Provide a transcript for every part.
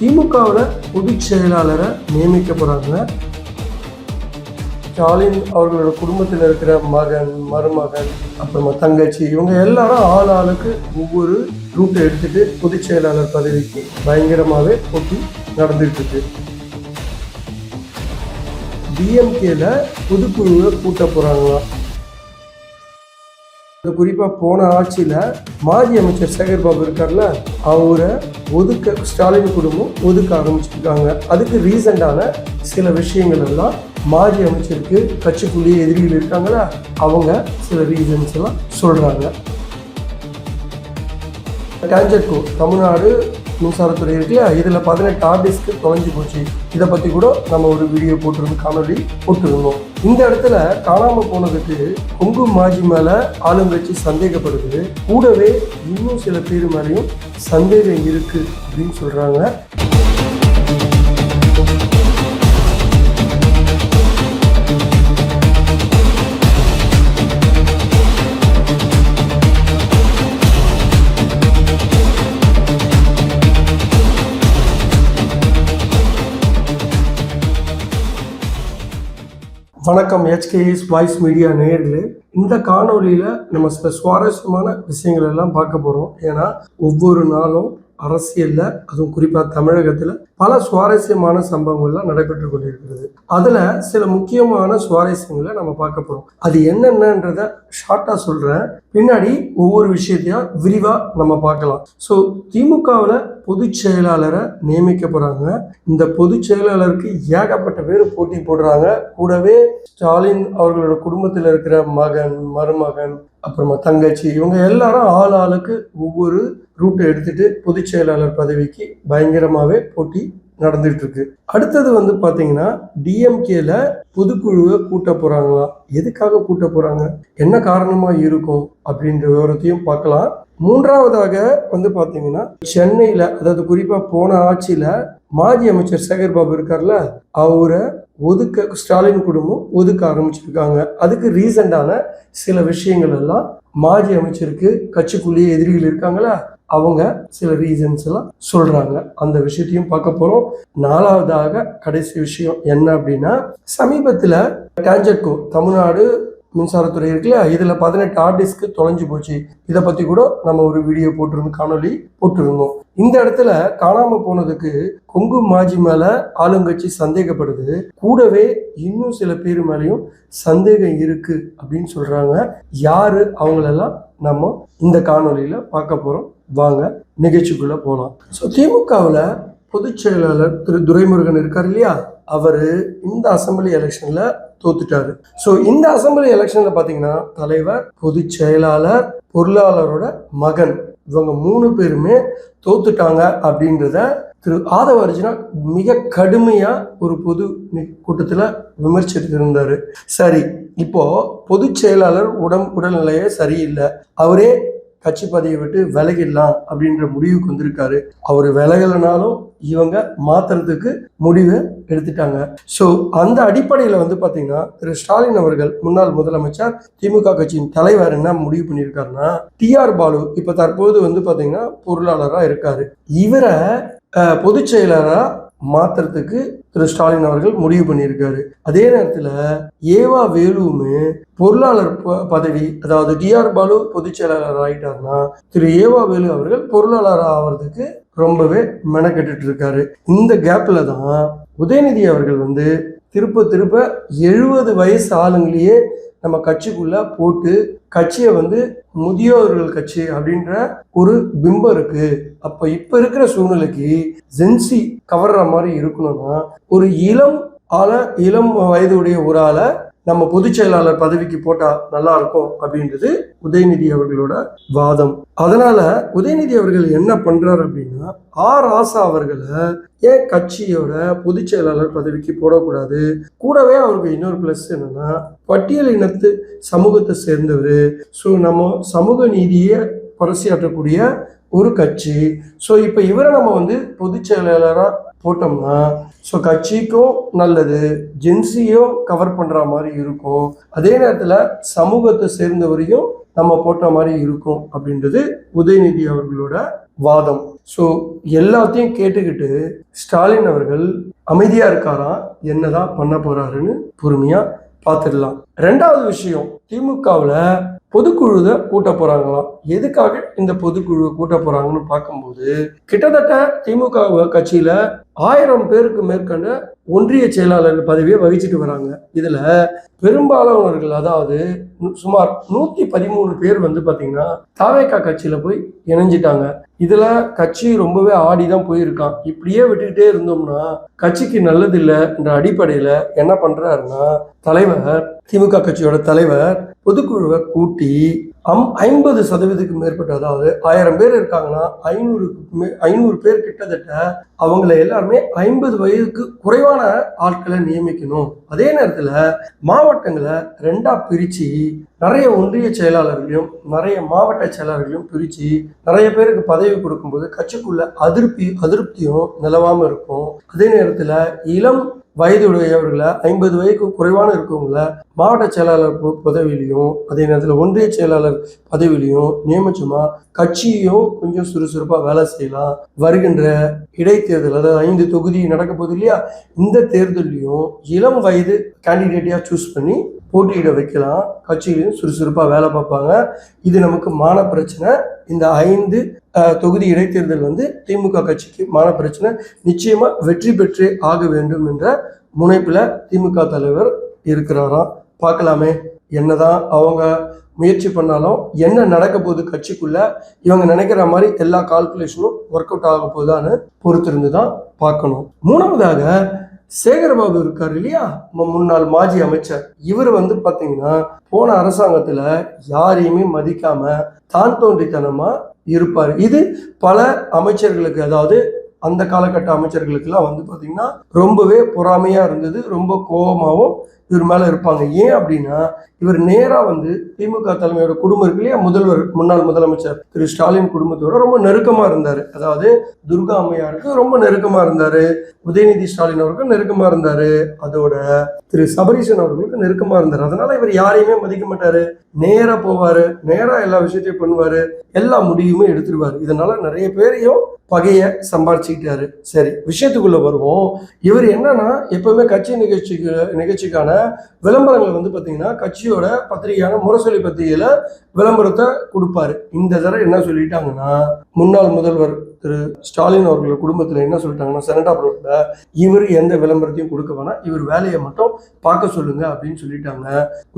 திமுகவில் பொதுச் செயலாளரை நியமிக்க போகிறாங்க. ஸ்டாலின் அவர்களோட குடும்பத்தில் இருக்கிற மகன், மருமகன், அப்புறமா தங்கச்சி, இவங்க எல்லாரும் ஆளுக்கு ஒவ்வொரு ரூட்டை எடுத்துட்டு பொதுச் செயலாளர் பதவிக்கு பயங்கரமாகவே போட்டி நடந்துட்டு இருக்கு. டிஎம்கேல பொதுக்குழுவை கூட்ட போகிறாங்களா. குறிப்பாக போன ஆட்சியில் மாஜி அமைச்சர் சேகர் பாபு இருக்கார்ல, அவரை ஸ்டாலின் குடும்பம் ஒதுக்க ஆரம்பிச்சிருக்காங்க. அதுக்கு ரீசெண்டான சில விஷயங்கள் எல்லாம் மாஜி அமைச்சருக்கு கட்சிக்குள்ளேயே எதிரிகள் இருக்காங்களா, அவங்க சில ரீசன்ஸ் எல்லாம் சொல்கிறாங்க. டான்ஜெட்கோ தமிழ்நாடு மின்சாரத்துறை இருக்குல்ல, இதில் 18 ஆர்டிஸ்க்கு தொலைஞ்சு போச்சு. இதை பற்றி கூட நம்ம ஒரு வீடியோ காணொலி போட்டிருந்தோம். இந்த இடத்துல காணாமல் போனதுக்கு கொங்கு மாஜி மேலே ஆளுங்கட்சி சந்தேகப்படுது. கூடவே இன்னும் சில பேர் மேலேயும் சந்தேகம் இருக்குது அப்படின்னு சொல்கிறாங்க. வணக்கம் HKS வாய்ஸ் மீடியா நேயர்களே. இந்த காணொலியில் நம்ம சில சுவாரஸ்யமான விஷயங்கள் எல்லாம் பார்க்க போகிறோம். ஏன்னா ஒவ்வொரு நாளும் அரசியலில், அதுவும் குறிப்பாக தமிழகத்தில் பல சுவாரஸ்யமான சம்பவங்கள்லாம் நடைபெற்று கொண்டிருக்கிறது. அதில் சில முக்கியமான சுவாரஸ்யங்களை நம்ம பார்க்க போகிறோம். அது என்னென்னன்றத ஷார்ட்டாக சொல்கிறேன், பின்னாடி ஒவ்வொரு விஷயத்தையும் விரிவாக நம்ம பார்க்கலாம். ஸோ திமுகவில் பொதுச் செயலாளரை நியமிக்க போகிறாங்க. இந்த பொதுச் செயலாளருக்கு ஏகப்பட்ட பேர் போட்டி போடுறாங்க. கூடவே ஸ்டாலின் அவர்களோட குடும்பத்தில் இருக்கிற மகன், மருமகன், அப்புறமா தங்கச்சி, இவங்க எல்லாரும் ஆளுக்கு ஒவ்வொரு ரூட்டை எடுத்துட்டு பொதுச் செயலாளர் பதவிக்கு பயங்கரமாகவே போட்டி நடந்துட்டு இருக்கு. அடுத்தது பார்த்தீங்கன்னா டிஎம்கேல பொதுக்குழுவை கூட்ட போறாங்களா. எதுக்காக கூட்ட போறாங்க, என்ன காரணமா இருக்கும் அப்படின்ற விவரத்தையும் பார்க்கலாம். மூன்றாவதாக பார்த்தீங்கன்னா சென்னையில, அதாவது குறிப்பா போன ஆட்சியில மாஜி அமைச்சர் சேகர் பாபு இருக்கார்ல, அவரை ஸ்டாலின் குடும்பம் ஒதுக்க ஆரம்பிச்சிருக்காங்க. அதுக்கு ரீசெண்டான சில விஷயங்கள் எல்லாம் மாஜி அமைச்சருக்கு கட்சிக்குள்ளேயே எதிரிகள் இருக்காங்களா, அவங்க சில ரீசன்ஸ் எல்லாம் சொல்றாங்க. அந்த விஷயத்தையும் பார்க்க போறோம். நாலாவதாக கடைசி விஷயம் என்ன அப்படின்னா, சமீபத்தில் டான்ஜெட்கோ தமிழ்நாடு மின்சாரத்துறை இருக்குல்ல, இதில் 18 ஆர்டிஸ்க்கு தொலைஞ்சு போச்சு. இதை பற்றி கூட நம்ம ஒரு வீடியோ காணொலி போட்டிருந்தோம். இந்த இடத்துல காணாமல் போனதுக்கு கொங்கு மாஜி மேலே ஆளுங்கட்சி சந்தேகப்படுது. கூடவே இன்னும் சில பேர் மேலேயும் சந்தேகம் இருக்கு அப்படின்னு சொல்கிறாங்க. யாரு அவங்களெல்லாம் நம்ம இந்த காணொலியில் பார்க்க போகிறோம். வாங்க நிகழ்ச்சிக்குள்ளே போகலாம். ஸோ திமுகவில் பொதுச் செயலாளர் திரு துரைமுருகன் இருக்கார் இல்லையா, அவரு இந்த அசம்பிளி எலெக்ஷன்ல தோத்துட்டாரு. ஸோ இந்த அசம்பிளி எலெக்ஷன்ல பாத்தீங்கன்னா தலைவர், பொதுச் செயலாளர், பொருளாளரோட மகன், இவங்க 3 பேருமே தோத்துட்டாங்க அப்படின்றத திரு ஆதவ அர்ஜுனா மிக கடுமையா ஒரு பொது கூட்டத்துல விமர்சித்து இருந்தாரு. சரி, இப்போ பொதுச் செயலாளர் உடல்நிலையே சரியில்லை, அவரே கட்சி பதவியை விட்டு விலகிடலாம் அப்படின்ற முடிவுக்கு வந்திருக்காரு. அவர் விலகலைனாலும் இவங்க மாத்துறதுக்கு முடிவை எடுத்துட்டாங்க. ஸோ அந்த அடிப்படையில் பார்த்தீங்கன்னா திரு ஸ்டாலின் அவர்கள், முன்னாள் முதலமைச்சர், திமுக கட்சியின் தலைவர், என்ன முடிவு பண்ணியிருக்காருன்னா, TR பாலு இப்போ தற்போது பார்த்தீங்கன்னா பொருளாளராக இருக்காரு. இவரை பொதுச் செயலாளராக மாத்துறதுக்கு திரு ஸ்டாலின் அவர்கள் முடிவு பண்ணியிருக்காரு. அதே நேரத்தில் ஏவா வேலுவுமே பொருளாளர் பதவி, அதாவது TR பாலு பொதுச் செயலாளர் ஆகிட்டாருன்னா திரு ஏவா வேலு அவர்கள் பொருளாளர் ஆகிறதுக்கு ரொம்பவே மெனக்கெட்டு இருக்காரு. இந்த கேப்ல தான் உதயநிதி அவர்கள் திருப்ப 70 வயசு ஆளுங்களையே நம்ம கட்சிக்குள்ள போட்டு கட்சியை முதியோர்கள் கட்சி அப்படின்ற ஒரு பிம்பம் இருக்கு. அப்ப இப்ப இருக்கிற சூழ்நிலைக்கு ஜென்சி கவர்ற மாதிரி இருக்கணும்னா ஒரு இளம் வயதுடைய ஒரு ஆளை நம்ம பொதுச் செயலாளர் பதவிக்கு போட்டா நல்லா இருக்கும் அப்படின்றது உதயநிதி அவர்களோட வாதம். அதனால உதயநிதி அவர்கள் என்ன பண்றாரு அப்படின்னா, ராசா அவர்களை ஏன் கட்சியோட பொதுச் செயலாளர் பதவிக்கு போடக்கூடாது. கூடவே அவருக்கு இன்னொரு பிளஸ் என்னன்னா, பட்டியல் இனத்து சமூகத்தை சேர்ந்தவர். ஸோ நம்ம சமூக நீதியை பரிசியாற்றக்கூடிய ஒரு கட்சி. ஸோ இப்போ இவரை நம்ம பொதுச் செயலாளராக போட்டோம்னா ஸோ கட்சிக்கும் நல்லது, ஜென்சியும் கவர் பண்ணுற மாதிரி இருக்கும், அதே நேரத்தில் சமூகத்தை சேர்ந்தவரையும் நம்ம போட்ட மாதிரி இருக்கும் அப்படின்றது உதயநிதி அவர்களோட வாதம். ஸோ எல்லாத்தையும் கேட்டுக்கிட்டு ஸ்டாலின் அவர்கள் அமைதியா இருக்காராம். என்னதான் பண்ண போறாருன்னு பொறுமையா பார்த்துடலாம். ரெண்டாவது விஷயம், திமுகவில் பொதுக்குழுவை கூட்ட போறாங்களாம். எதுக்காக இந்த பொதுக்குழுவை கூட்ட போறாங்கன்னு பார்க்கும்போது கிட்டத்தட்ட திமுக கட்சியில 1000 பேருக்கு மேற்கொண்ட ஒன்றிய செயலாளர் பதவியை வகிச்சுட்டு வராங்க. இதுல பெரும்பாலானவர்கள், அதாவது சுமார் 113 பேர் பாத்தீங்கன்னா தாவேகா கட்சியில போய் இணைஞ்சிட்டாங்க. இதுல கட்சி ரொம்பவே ஆடிதான் போயிருக்கான். இப்படியே விட்டுக்கிட்டே இருந்தோம்னா கட்சிக்கு நல்லது இல்லை என்ற அடிப்படையில என்ன பண்றாருன்னா தலைவர், திமுக கட்சியோட தலைவர் பொதுக்குழுவை கூட்டி 50% மேற்பட்ட, அதாவது 1000 பேர் இருக்காங்கன்னா 500 பேர் கிட்டத்தட்ட அவங்கள எல்லாருமே 50 வயதுக்கு குறைவான ஆட்களை நியமிக்கணும். அதே நேரத்துல மாவட்டங்களை 2ஆ பிரிச்சு நிறைய ஒன்றிய செயலாளர்களையும் நிறைய மாவட்ட செயலாளர்களையும் பிரிச்சு நிறைய பேருக்கு பதவி கொடுக்கும்போது கட்சிக்குள்ள அதிருப்தியும் நிலவாம இருக்கும். அதே நேரத்துல இளம் வயதுடையவர்களை 50 வயதுக்கு குறைவான இருக்கவங்கள மாவட்ட செயலாளர் பதவியிலையும் அதே நேரத்தில் ஒன்றிய செயலாளர் பதவியிலையும் நியமிச்சோமா கட்சியும் கொஞ்சம் சுறுசுறுப்பா வேலை செய்யலாம். வருகின்ற இடைத்தேர்தல், அதாவது 5 தொகுதி நடக்க போகுது இல்லையா, இந்த தேர்தலையும் இளம் வயது கேண்டிடேட்டியா சூஸ் பண்ணி போட்டியிட வைக்கலாம். கட்சியிலையும் சுறுசுறுப்பா வேலை பார்ப்பாங்க. இது நமக்கு மான பிரச்சனை. இந்த 5 தொகுதி இடைத்தேர்தல் திமுக கட்சிக்கு மான பிரச்சனை. நிச்சயமா வெற்றி பெற்றே ஆக வேண்டும் என்ற முனைப்புல திமுக தலைவர் இருக்கிறாராம். பார்க்கலாமே, என்னதான் அவங்க முயற்சி பண்ணாலும் என்ன நடக்க போகுது கட்சிக்குள்ள, இவங்க நினைக்கிற மாதிரி எல்லா கால்குலேஷனும் ஒர்க் அவுட் ஆக போகுதான்னு பொறுத்திருந்து தான் பார்க்கணும். மூணாவதாக சேகர்பாபு இருக்காரு இல்லையா, முன்னாள் மாஜி அமைச்சர். இவர் பாத்தீங்கன்னா போன அரசாங்கத்துல யாரையுமே மதிக்காம தான் தோன்றித்தனமா இருப்பாரு. இது பல அமைச்சர்களுக்கு, அதாவது அந்த காலகட்ட அமைச்சர்களுக்கு எல்லாம் பாத்தீங்கன்னா ரொம்பவே பொறாமையா இருந்தது. ரொம்ப கோபமாவும் இவர் மேல இருப்பாங்க. ஏன் அப்படின்னா இவர் நேரா திமுக தலைமையோட குடும்பம் இருக்கு இல்லையா, முன்னாள் முதலமைச்சர் திரு ஸ்டாலின் குடும்பத்தோட ரொம்ப நெருக்கமா இருந்தாரு. அதாவது துர்கா அம்மையாருக்கு ரொம்ப நெருக்கமா இருந்தாரு, உதயநிதி ஸ்டாலின் அவருக்கு நெருக்கமா இருந்தாரு, அதோட திரு சபரீசன் அவர்களுக்கு நெருக்கமா இருந்தாரு. அதனால இவர் யாரையுமே மதிக்க மாட்டாரு, நேரா போவாரு, நேரா எல்லா விஷயத்தையும் பண்ணுவாரு, எல்லா முடிவுமே எடுத்துருவாரு. இதனால நிறைய பேரையும் பகைய சம்பாரிச்சுக்கிட்டாரு. சரி, விஷயத்துக்குள்ள வருவோம். இவர் என்னன்னா எப்பவுமே கட்சி நிகழ்ச்சிக்கான விளம்பரங்களை பாத்தீங்கன்னா கட்சியோட பத்திரிகையான முரசொலி பத்திரிகையில விளம்பரத்தை கொடுப்பாரு. இந்த தடவை என்ன சொல்லிட்டாங்கன்னா, முன்னாள் முதல்வர் திரு ஸ்டாலின் அவர்கள் குடும்பத்துல என்ன சொல்லிட்டாங்கன்னா, செனட் ரோட்ல இவர் எந்த விளம்பரத்தையும் கொடுக்க வேணாம், இவர் வேலையை மட்டும் பார்க்க சொல்லுங்க அப்படின்னு சொல்லிட்டாங்க.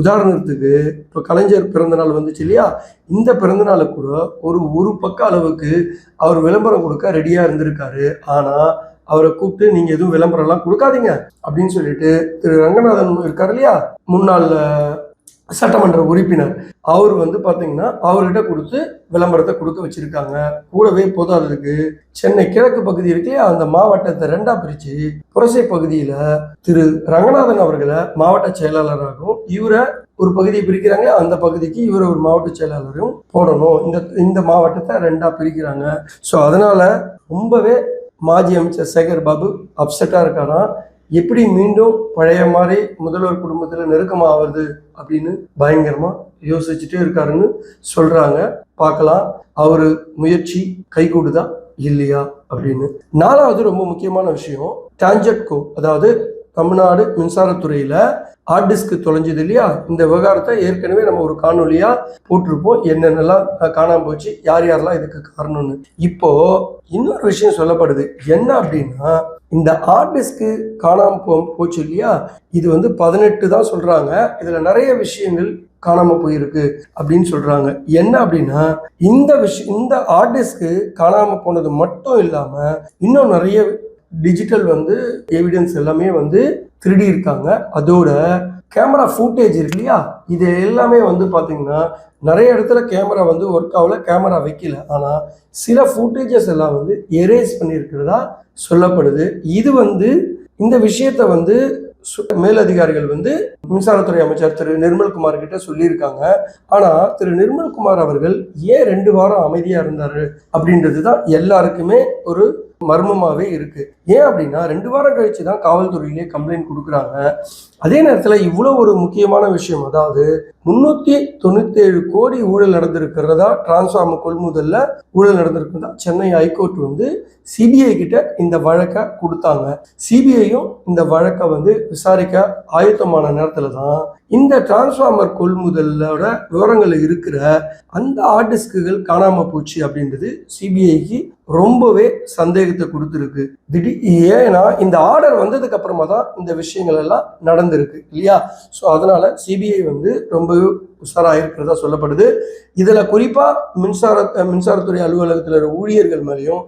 உதாரணத்துக்கு இப்போ கலைஞர் பிறந்த நாள் வந்துச்சு இல்லையா, இந்த பிறந்த நாளை கூட ஒரு பக்க அளவுக்கு அவர் விளம்பரம் கொடுக்க ரெடியா இருந்திருக்காரு. ஆனா அவரை கூப்பிட்டு நீங்க எதுவும் விளம்பரம் எல்லாம் கொடுக்காதீங்க அப்படின்னு சொல்லிட்டு திரு ரங்கநாதன் இருக்காரு இல்லையா, முன்னாள் சட்டமன்ற உறுப்பினர், அவர் பாத்தீங்கன்னா அவர்கிட்ட கொடுத்து விளம்பரத்தை கொடுக்க வச்சிருக்காங்க. கூடவே போதாததுக்கு சென்னை கிழக்கு பகுதி இருக்கு இல்லையா, அந்த மாவட்டத்தை 2ஆ பிரிச்சு புரசை பகுதியில திரு ரங்கநாதன் அவர்களை மாவட்ட செயலாளராகவும் இவரை ஒரு பகுதியை பிரிக்கிறாங்க, அந்த பகுதிக்கு இவர் ஒரு மாவட்ட செயலாளரும் போடணும். இந்த மாவட்டத்தை 2ஆ பிரிக்கிறாங்க. ஸோ அதனால ரொம்பவே மாஜி அமைச்சர் சேகர் பாபு அப்செட்டா இருக்காராம். எப்படி மீண்டும் பழைய மாதிரி முதல்வர் குடும்பத்துல நெருக்கமா ஆகுது அப்படின்னு பயங்கரமா யோசிச்சுட்டே இருக்காருன்னு சொல்றாங்க. பார்க்கலாம் அவரு முயற்சி கைகூடுதா இல்லையா அப்படின்னு. 4வது ரொம்ப முக்கியமான விஷயம், டான்ஜெட்கோ, அதாவது தமிழ்நாடு மின்சாரத்துறையில ஹார்ட் டிஸ்க் தொலைஞ்சது இல்லையா, இந்த விவகாரத்தை ஏற்கனவே நம்ம ஒரு காணொலியா போட்டிருப்போம், என்னென்னலாம் காணாம போச்சு, யார் யாரெல்லாம் இதுக்கு காரணம்னு. இப்போ இன்னொரு விஷயம் சொல்லப்படுது. என்ன அப்படின்னா, இந்த ஹார்ட் டிஸ்க் காணாம போச்சு இல்லையா, இது 18 தான் சொல்றாங்க. இதுல நிறைய விஷயங்கள் காணாம போயிருக்கு அப்படின்னு சொல்றாங்க. என்ன அப்படின்னா, இந்த ஹார்ட் டிஸ்க் காணாம போனது மட்டும் இல்லாம இன்னும் நிறைய டிஜிட்டல் எவிடன்ஸ் எல்லாமே திருடி இருக்காங்க. அதோட கேமரா ஃபுட்டேஜ் இருக்கு இல்லையா, இது எல்லாமே பாத்தீங்கன்னா நிறைய இடத்துல கேமரா ஒர்க் ஆகல, கேமரா வைக்கல, ஆனா சில ஃபுட்டேஜஸ் எல்லாம் எரேஸ் பண்ணியிருக்கிறதா சொல்லப்படுது. இது இந்த விஷயத்த மேலதிகாரிகள் மின்சாரத்துறை அமைச்சர் திரு நிர்மல்குமார் கிட்ட சொல்லியிருக்காங்க. ஆனா திரு நிர்மல்குமார் அவர்கள் ஏன் 2 வாரம் அமைதியா இருந்தாரு அப்படின்றது தான் எல்லாருக்குமே ஒரு மர்மமாவே இருக்கு. ஏன் அப்படின்னா 2 வாரம் கழிச்சு தான் காவல்துறையிலே கம்ப்ளைண்ட் கொடுக்குறாங்க. அதே நேரத்துல இவ்வளவு ஒரு முக்கியமான விஷயம், அதாவது 397 கோடி ஊழல் நடந்திருக்கிறதா, டிரான்ஸ்ஃபார்மர் கொள்முதல்ல ஊழல் நடந்திருக்கிறதா சென்னை ஹைகோர்ட் வந்து சிபிஐ கிட்ட இந்த வழக்கை கொடுத்தாங்க. சிபிஐயும் இந்த வழக்கை வந்து விசாரிக்க ஆயத்தமான நேரத்துல தான் இந்த டிரான்ஸ்ஃபார்மர் கொள்முதலோட விவரங்கள் இருக்கிற அந்த ஹார்ட் டிஸ்குகள் காணாம போச்சு அப்படின்றது சிபிஐக்கு ரொம்பவே சந்தேகத்தை கொடுத்துருக்கு. ஏன்னா இந்த ஆர்டர் வந்ததுக்கு அப்புறமா தான் இந்த விஷயங்கள் எல்லாம் நடந்திருக்கு இல்லையா? ஸோ அதனால சிபிஐ வந்து ரொம்பவே உஷாராக இருக்கிறதா சொல்லப்படுது. இதுல குறிப்பா மின்சாரத்துறை அலுவலகத்தில் இருக்கிற ஊழியர்கள் மேலேயும்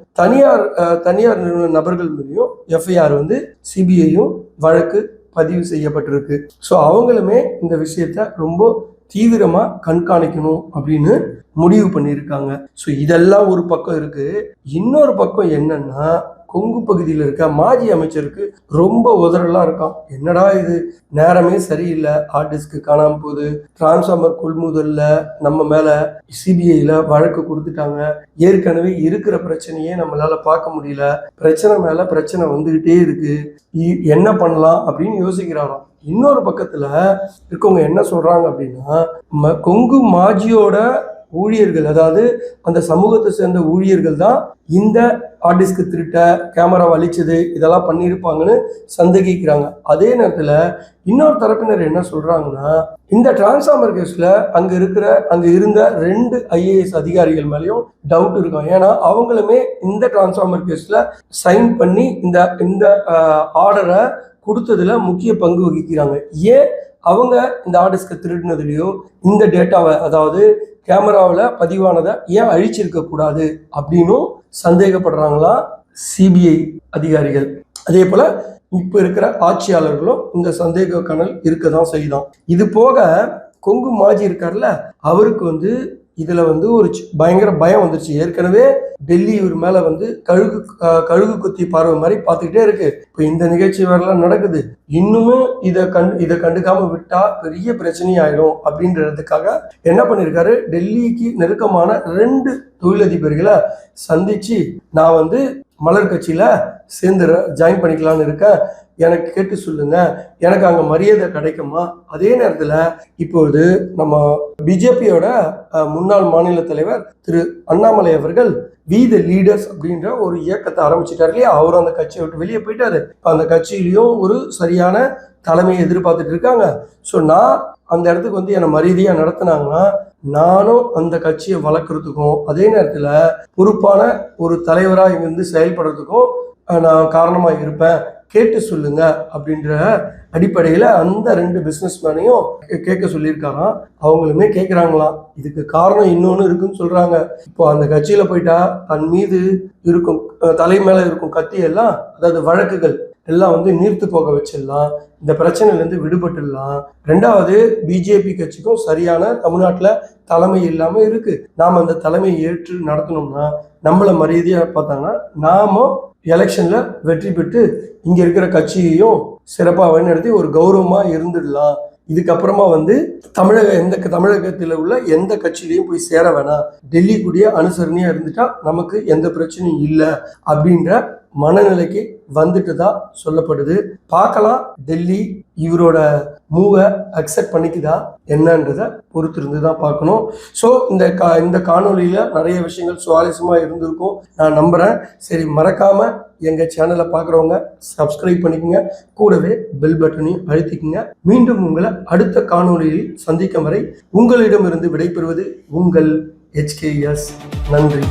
தனியார் நிறுவன நபர்கள் மேலேயும் எஃப்ஐஆர் வந்து சிபிஐயும் வழக்கு பதிவு செய்யப்பட்டிருக்கு. ஸோ அவங்களுமே இந்த விஷயத்த ரொம்ப தீவிரமா கண்காணிக்கணும் அப்படின்னு முடிவு பண்ணியிருக்காங்க. ஸோ இதெல்லாம் ஒரு பக்கம் இருக்கு. இன்னொரு பக்கம் என்னன்னா, கொங்கு பகுதியில் இருக்க மாஜி அமைச்சருக்கு ரொம்ப உதறலா இருக்கான். என்னடா இது, நேரமே சரியில்லை, ஹார்ட் டிஸ்க் காணாம போகுது, டிரான்ஸ்ஃபார்மர் கொள்முதல்ல நம்ம மேல சிபிஐல வழக்கு கொடுத்துட்டாங்க, ஏற்கனவே இருக்கிற பிரச்சனையே நம்மளால பார்க்க முடியல, பிரச்சனை மேல பிரச்சனை வந்துகிட்டே இருக்கு, என்ன பண்ணலாம் அப்படின்னு யோசிக்கிறாராம். இன்னொரு பக்கத்துல இருக்கவங்க என்ன சொல்றாங்க அப்படின்னா, கொங்கு மாஜியோட ஊழியர்கள், அதாவது அந்த சமூகத்தை சேர்ந்த ஊழியர்கள் தான் இந்த ஹார்ட் டிஸ்க் திருட்ட, கேமரா வலிச்சது, இதெல்லாம் பண்ணியிருப்பாங்கன்னு சந்தேகிக்கிறாங்க. அதே நேரத்துல இன்னொரு தரப்பினர் என்ன சொல்றாங்கன்னா, இந்த டிரான்ஸ்ஃபார்மர் கேஸ்ல அங்க இருந்த 2 IAS அதிகாரிகள் மேலேயும் டவுட் இருக்கும். ஏன்னா அவங்களுமே இந்த டிரான்ஸ்ஃபார்மர் கேஸ்ல சைன் பண்ணி இந்த ஆர்டரை கொடுத்ததுல முக்கிய பங்கு வகிக்கிறாங்க. ஏன் அவங்க இந்த ஹார்ட் டிஸ்கை திருடினதுலையோ இந்த டேட்டாவை, அதாவது கேமராவில் பதிவானதை ஏன் அழிச்சிருக்க கூடாது அப்படின்னும் சந்தேகப்படுறாங்களா சிபிஐ அதிகாரிகள். அதே போல இப்ப இருக்கிற ஆட்சியாளர்களும் இந்த சந்தேக கணல் இருக்கதான் செய்தான். இது போக கொங்கு மாஜி இருக்கார்ல, அவருக்கு வந்து இதுல வந்து ஒரு பயங்கர பயம் வந்துருச்சு. ஏற்கனவே டெல்லி இவர் மேல வந்து கழுகு குத்தி பார்வை மாதிரி பார்த்துக்கிட்டே இருக்கு. இப்போ இந்த நிகழ்ச்சி வேறெல்லாம் நடக்குது, இன்னுமே இதை கண்டுக்காம விட்டா பெரிய பிரச்சனை ஆயிடும் அப்படின்றதுக்காக என்ன பண்ணிருக்காரு, டெல்லிக்கு நெருக்கமான 2 தொழிலதிபர்களை சந்திச்சு, நான் வந்து மலர் கட்சியில ஜாயின் பண்ணிக்கலான்னு இருக்கேன், எனக்கு கேட்டு சொல்லுங்க, எனக்கு அங்க மரியாதை கிடைக்குமா? அதே நேரத்துல இப்பொழுது நம்ம பிஜேபியோட முன்னாள் மாநில தலைவர் திரு அண்ணாமலை அவர்கள் வி த லீடர்ஸ் அப்படின்ற ஒரு இயக்கத்தை ஆரம்பிச்சிட்டாரு இல்லையா? அவரும் அந்த கட்சியை விட்டு வெளியே போயிட்டாரு. இப்போ அந்த கட்சியிலையும் ஒரு சரியான தலைமையை எதிர்பார்த்துட்டு இருக்காங்க. ஸோ நான் அந்த இடத்துக்கு வந்து என்னை மரியாதையா நடத்தினாங்கன்னா நானும் அந்த கட்சியை வளர்க்குறதுக்கும் அதே நேரத்துல பொறுப்பான ஒரு தலைவராக இங்கிருந்து செயல்படுறதுக்கும் நான் காரணமா இருப்பேன், கேட்டு சொல்லுங்க அப்படின்ற அடிப்படையில அந்த 2 பிசினஸ் மேனையும் கேட்க சொல்லியிருக்காராம். அவங்களுமே கேட்கிறாங்களாம். இதுக்கு காரணம் இன்னொன்னு இருக்குன்னு சொல்றாங்க. இப்போ அந்த கட்சியில போயிட்டா தன் மீது இருக்கும் தலை மேல இருக்கும் கத்தி எல்லாம், அதாவது வழக்குகள் எல்லாம் வந்து நீர்த்து போக வச்சிடலாம், இந்த பிரச்சனையிலேருந்து விடுபட்டுடலாம். 2வது, பிஜேபி கட்சிக்கும் சரியான தமிழ்நாட்டில் தலைமை இல்லாம இருக்கு. நாம் அந்த தலைமையை ஏற்று நடத்தணும்னா நம்மள மரியாதையா பார்த்தாங்கன்னா நாமும் எலெக்ஷன்ல வெற்றி பெற்று இங்க இருக்கிற கட்சியையும் சிறப்பாக வழிநடத்தி ஒரு கௌரவமா இருந்துடலாம். இதுக்கப்புறமா வந்து தமிழகத்தில் உள்ள எந்த கட்சியிலையும் போய் சேர வேணாம், டெல்லி கூடிய அனுசரணையா இருந்துட்டா நமக்கு எந்த பிரச்சனையும் இல்லை அப்படின்ற மனநிலைக்கு வந்துட்டு தான் சொல்லப்படுது. பார்க்கலாம் டெல்லி இவரோட மூவை அக்செப்ட் பண்ணிக்குதா என்னன்றத பொறுத்திருந்து தான் பார்க்கணும். ஸோ இந்த காணொலியில நிறைய விஷயங்கள் சுவாரஸ்யமாக இருந்திருக்கும் நான் நம்புறேன். சரி, மறக்காம எங்க சேனலை பார்க்குறவங்க சப்ஸ்கிரைப் பண்ணிக்கோங்க, கூடவே பெல் பட்டனையும் அழுத்திக்கோங்க. மீண்டும் உங்களை அடுத்த காணொலியில் சந்திக்கும் வரை உங்களிடமிருந்து விடைபெறுவது உங்கள் HKS. நன்றி.